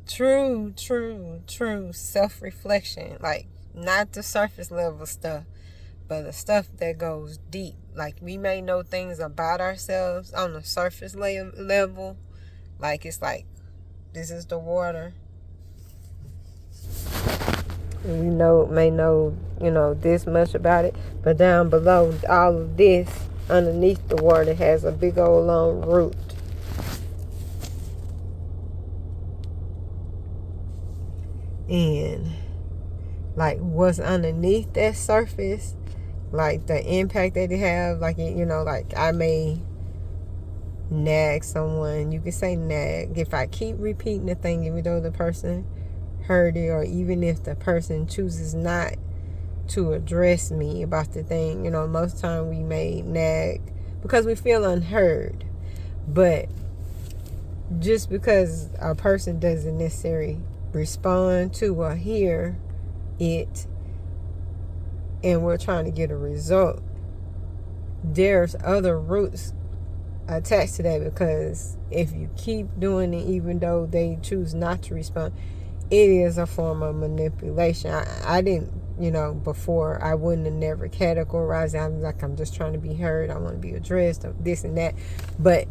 true self-reflection. Like, not the surface level stuff, but the stuff that goes deep. Like, we may know things about ourselves on the surface level. Like, it's like, this is the water. And we may know, this much about it. But down below, all of this, underneath the water, has a big old long root. And, like, what's underneath that surface, like, the impact that it have, like, like, I may nag someone. You could say nag. If I keep repeating the thing, even though the person heard it, or even if the person chooses not to address me about the thing, most time we may nag because we feel unheard. But just because a person doesn't necessarily respond to or hear it, and we're trying to get a result, there's other roots attached to that. Because if you keep doing it, even though they choose not to respond, it is a form of manipulation. I didn't, before, I wouldn't have never categorized it. I'm like, I'm just trying to be heard. I want to be addressed, this and that. But,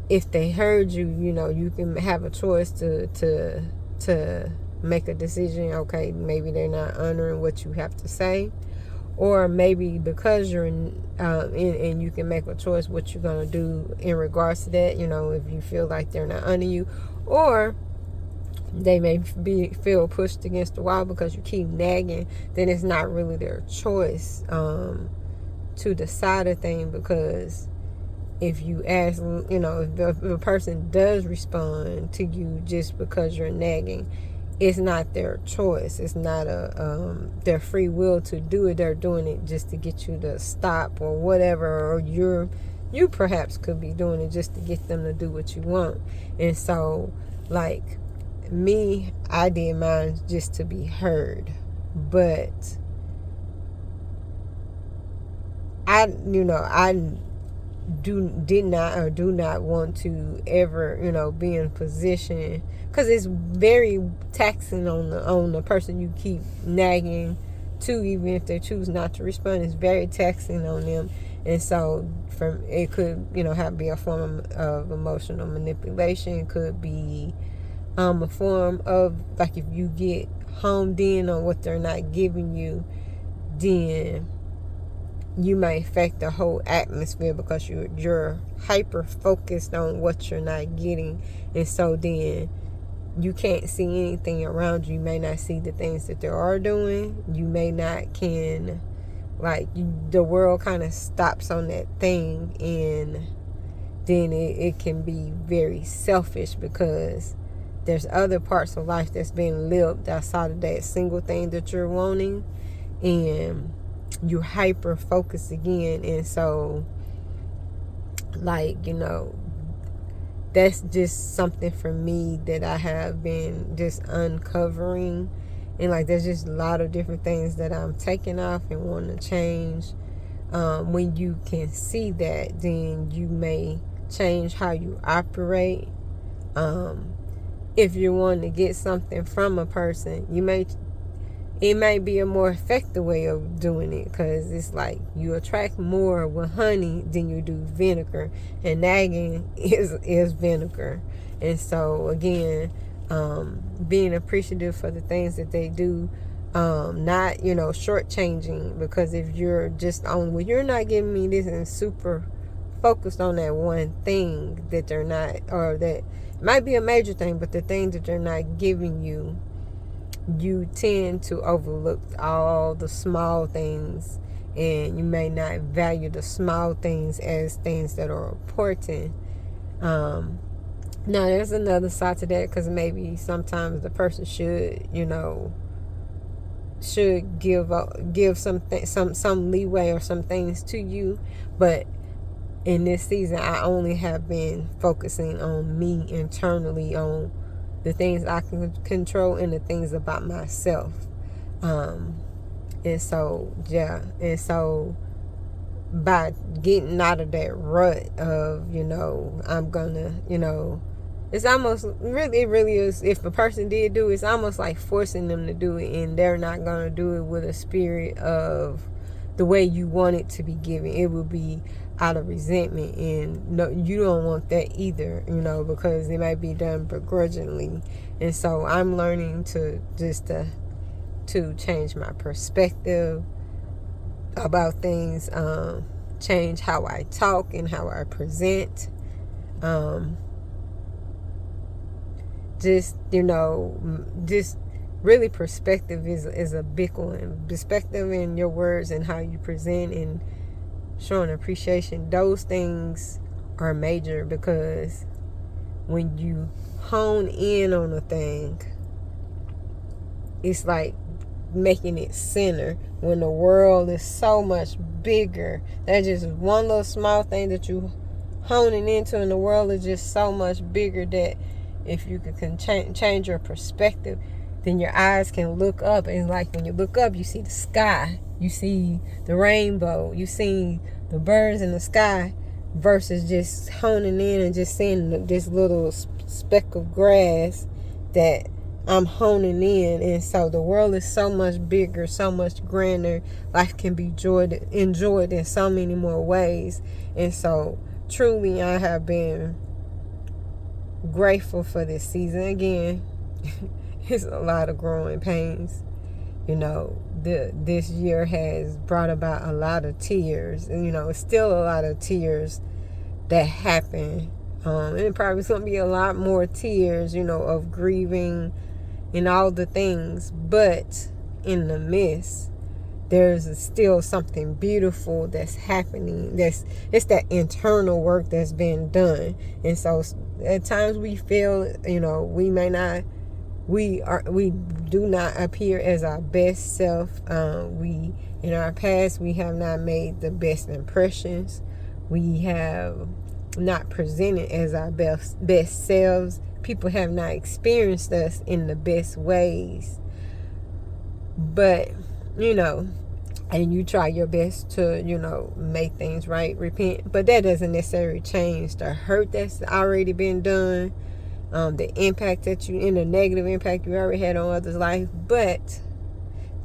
if they heard you, you can have a choice to make a decision. Okay, maybe they're not honoring what you have to say. Or maybe because you're and you can make a choice what you're going to do in regards to that, if you feel like they're not honoring you. Or they may feel pushed against the wall because you keep nagging. Then it's not really their choice to decide a thing. Because if you ask, if a person does respond to you just because you're nagging, it's not their choice. It's not their free will to do it. They're doing it just to get you to stop or whatever. Or you perhaps could be doing it just to get them to do what you want. And so, like me, I did mine just to be heard. But I do not want to ever be in a position, because it's very taxing on the person you keep nagging to. Even if they choose not to respond, it's very taxing on them. And so it could be a form of emotional manipulation. It could be a form of, like, if you get homed in on what they're not giving you, then you may affect the whole atmosphere because you're hyper focused on what you're not getting. And so then you can't see anything around you. You may not see the things that they are doing. You may not the world kind of stops on that thing. And then it can be very selfish, because there's other parts of life that's being lived outside of that single thing that you're wanting. And you hyper focus again. And so, that's just something for me that I have been just uncovering. And there's just a lot of different things that I'm taking off and wanting to change. When you can see that, then you may change how you operate. If you're wanting to get something from a person, it may be a more effective way of doing it, because it's like you attract more with honey than you do vinegar, and nagging is vinegar. And so again, being appreciative for the things that they do, not shortchanging, because if you're just on, well, you're not giving me this, and super focused on that one thing that they're not, or that might be a major thing, but the thing that they're not giving you, you tend to overlook all the small things, and you may not value the small things as things that are important. Now there's another side to that, because maybe sometimes the person should give some leeway or some things to you. But in this season, I only have been focusing on me internally, on the things I can control and the things about myself. And so by getting out of that rut of, I'm gonna, it's almost really, it really is. If a person did do it, it's almost like forcing them to do it, and they're not gonna do it with a spirit of the way you want it to be given. It would be out of resentment, and no, you don't want that either, because it might be done begrudgingly. And so I'm learning to just to change my perspective about things, change how I talk and how I present. Just really perspective is a big one. Perspective in your words and how you present and showing appreciation. Those things are major, because when you hone in on a thing, it's like making it center. When the world is so much bigger, that's just one little small thing that you honing into, and the world is just so much bigger that if you can change your perspective, then your eyes can look up, and like when you look up, you see the sky, you see the rainbow, you see the birds in the sky, versus just honing in and just seeing this little speck of grass that I'm honing in. And so the world is so much bigger, so much grander. Life can be enjoyed in so many more ways. And so truly, I have been grateful for this season. Again, it's a lot of growing pains. This year has brought about a lot of tears, and it's still a lot of tears that happen. And it probably is going to be a lot more tears, of grieving and all the things. But in the midst, there's still something beautiful that's happening. It's that internal work that's been done. And so at times we feel, we do not appear as our best self. In our past, we have not made the best impressions. We have not presented as our best selves. People have not experienced us in the best ways. But, and you try your best to, make things right, repent. But that doesn't necessarily change the hurt that's already been done, the impact that the negative impact you already had on others' life. But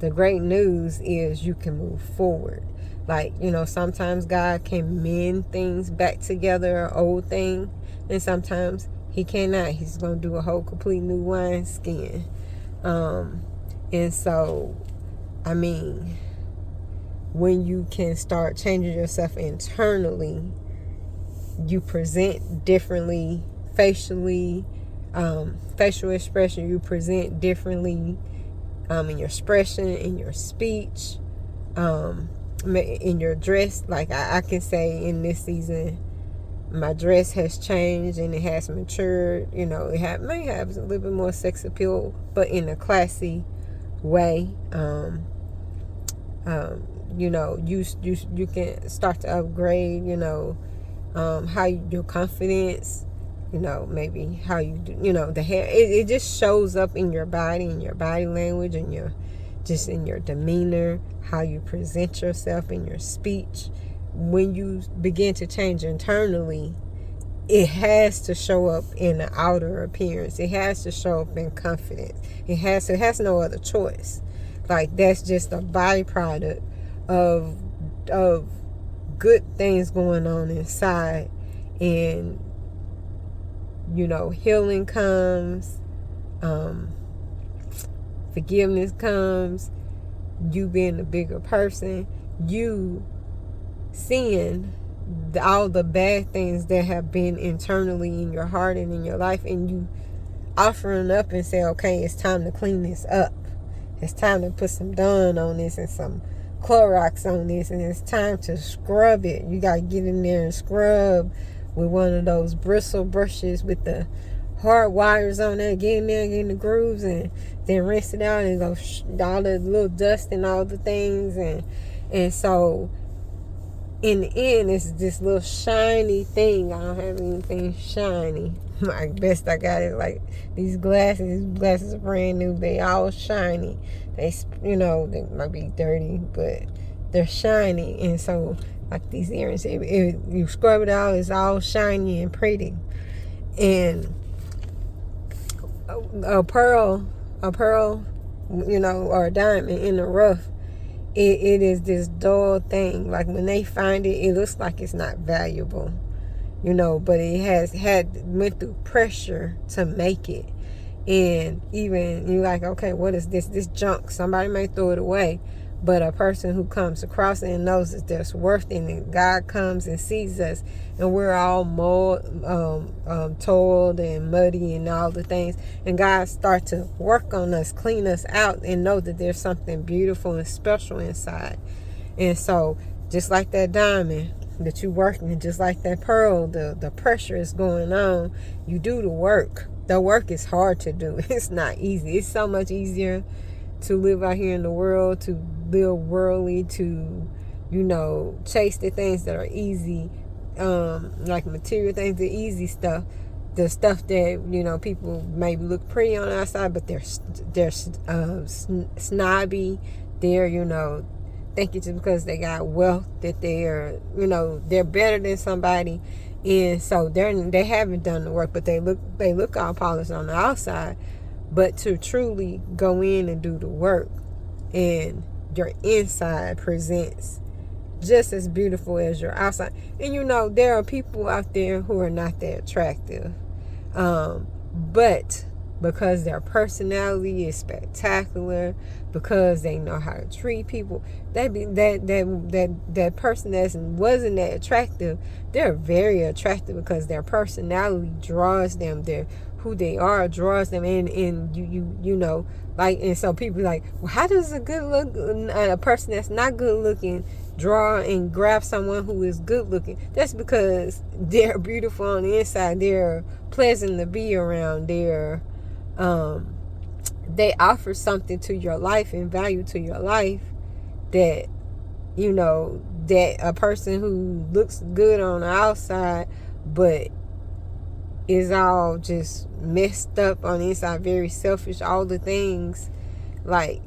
the great news is you can move forward. Like, sometimes God can mend things back together, an old thing, and sometimes He cannot. He's going to do a whole complete new wineskin. And so, when you can start changing yourself internally, you present differently facially, facial expression, you present differently in your expression, in your speech, in your dress. Like I can say in this season, my dress has changed and it has matured. It may have a little bit more sex appeal, but in a classy way. You can start to upgrade, how your confidence, maybe how you do, the hair, it just shows up in your body, in your body language, and in your demeanor, how you present yourself in your speech. When you begin to change internally, it has to show up in the outer appearance. It has to show up in confidence. It has no other choice. Like, that's just a byproduct of good things going on inside. And healing comes, forgiveness comes, you being a bigger person, you seeing all the bad things that have been internally in your heart and in your life, and you offering up and say, okay, it's time to clean this up. It's time to put some Dawn on this and some Clorox on this, and it's time to scrub it. You got to get in there and scrub with one of those bristle brushes with the hard wires on there. Get in there, get in the grooves, and then rinse it out and go all the little dust and all the things. And so in the end, it's this little shiny thing. I don't have anything shiny. My best I got is like these glasses. These glasses are brand new. They all shiny. They might be dirty, but they're shiny. And so, like these earrings, you scrub it out, it's all shiny and pretty. And a pearl, or a diamond in the rough, it is this dull thing. Like when they find it, it looks like it's not valuable, but it has went through pressure to make it. And even you're like, okay, what is this junk? Somebody may throw it away, but a person who comes across it and knows that there's worth in it, God comes and sees us, and we're all toiled and muddy and all the things, and God starts to work on us, clean us out, and know that there's something beautiful and special inside. And so, just like that diamond that you working, just like that pearl, the pressure is going on. You do the work. The work is hard to do. It's not easy. It's so much easier to live out here in the world, to live worldly, to, chase the things that are easy, like material things, the easy stuff, the stuff that, people maybe look pretty on the outside, but they're snobby. They're, think it's just because they got wealth that they're better than somebody. And so they haven't done the work, but they look all polished on the outside. But to truly go in and do the work, and your inside presents just as beautiful as your outside. And there are people out there who are not that attractive, but because their personality is spectacular, because they know how to treat people, that person that wasn't that attractive, they're very attractive because their personality draws them. Who they are draws them in, and and so people are like, well, how does a person that's not good looking draw and grab someone who is good looking? That's because they're beautiful on the inside. They're pleasant to be around. They offer something to your life and value to your life that that a person who looks good on the outside but is all just messed up on the inside, very selfish, all the things, and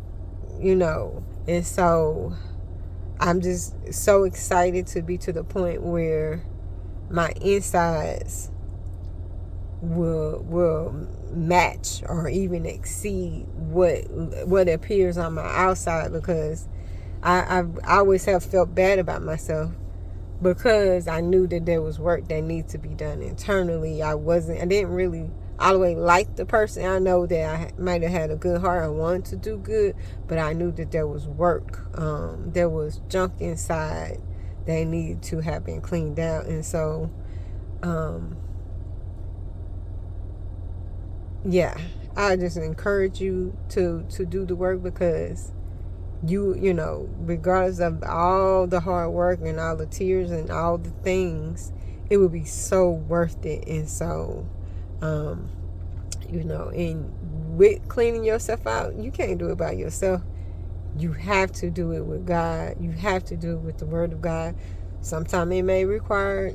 so I'm just so excited to be to the point where my insides will match or even exceed what appears on my outside, because I always have felt bad about myself, because I knew that there was work that needs to be done internally. I didn't really all the way like the person. I know that I might have had a good heart. I wanted to do good, but I knew that there was work. There was junk inside that needed to have been cleaned out. And so, I just encourage you to do the work, because regardless of all the hard work and all the tears and all the things, it would be so worth it. And so, and with cleaning yourself out, you can't do it by yourself. You have to do it with God. You have to do it with the Word of God. Sometimes it may require,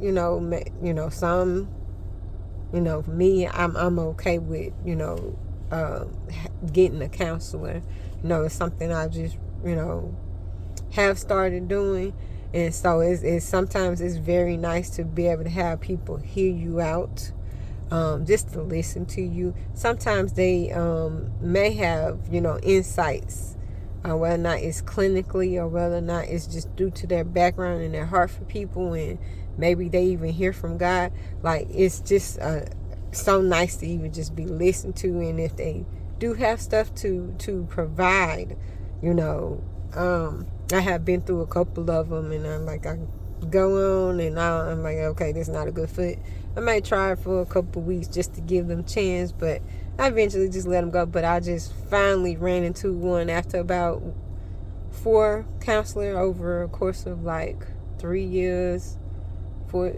some, for me, I'm okay with, getting a counselor. It's something I just, have started doing. And so it's sometimes it's very nice to be able to have people hear you out, just to listen to you. Sometimes they may have, insights, whether or not it's clinically or whether or not it's just due to their background and their heart for people, and maybe they even hear from God. It's just so nice to even just be listened to. And if they do have stuff to provide, I have been through a couple of them, and I'm like, I go on, and I'm like, okay, this is not a good fit. I might try it for a couple weeks just to give them a chance, but I eventually just let them go. But I just finally ran into one after about 4 counselors over a course of 3 years, 4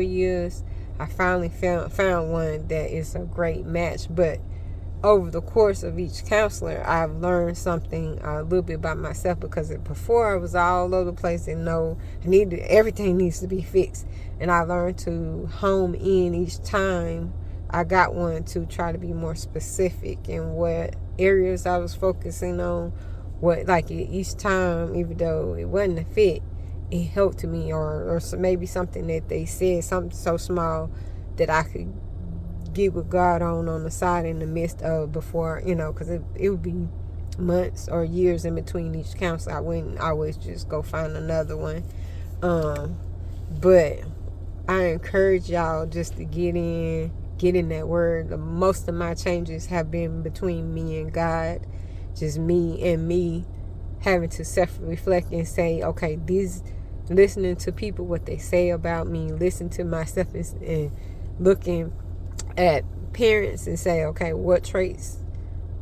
years. I finally found one that is a great match. But over the course of each counselor, I've learned something a little bit about myself, because before I was all over the place and everything needs to be fixed. And I learned to home in each time I got one, to try to be more specific in what areas I was focusing on. Each time, even though it wasn't a fit, it helped me, or maybe something that they said, something so small that I could get with God on the side in the midst of before, because it would be months or years in between each counsel. I wouldn't always just go find another one. But I encourage y'all just to get in that word. Most of my changes have been between me and God, just me having to self-reflect and say, okay, listening to people, what they say about me, listen to myself and looking at parents and say, okay, what traits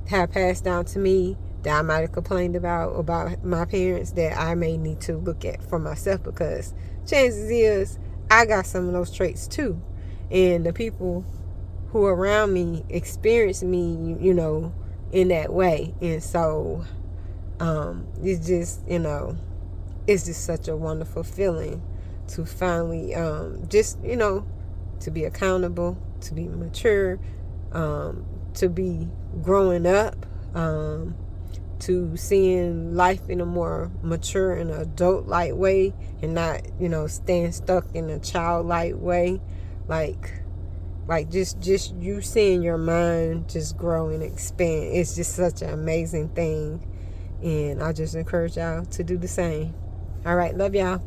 have passed down to me that I might have complained about my parents that I may need to look at for myself, because chances is I got some of those traits too, and the people who are around me experience me, in that way. And so it's just, it's just such a wonderful feeling to finally to be accountable, to be mature, to be growing up, to seeing life in a more mature and adult-like way, and not, staying stuck in a childlike way. Like just you seeing your mind just grow and expand. It's just such an amazing thing. And I just encourage y'all to do the same. All right, love y'all.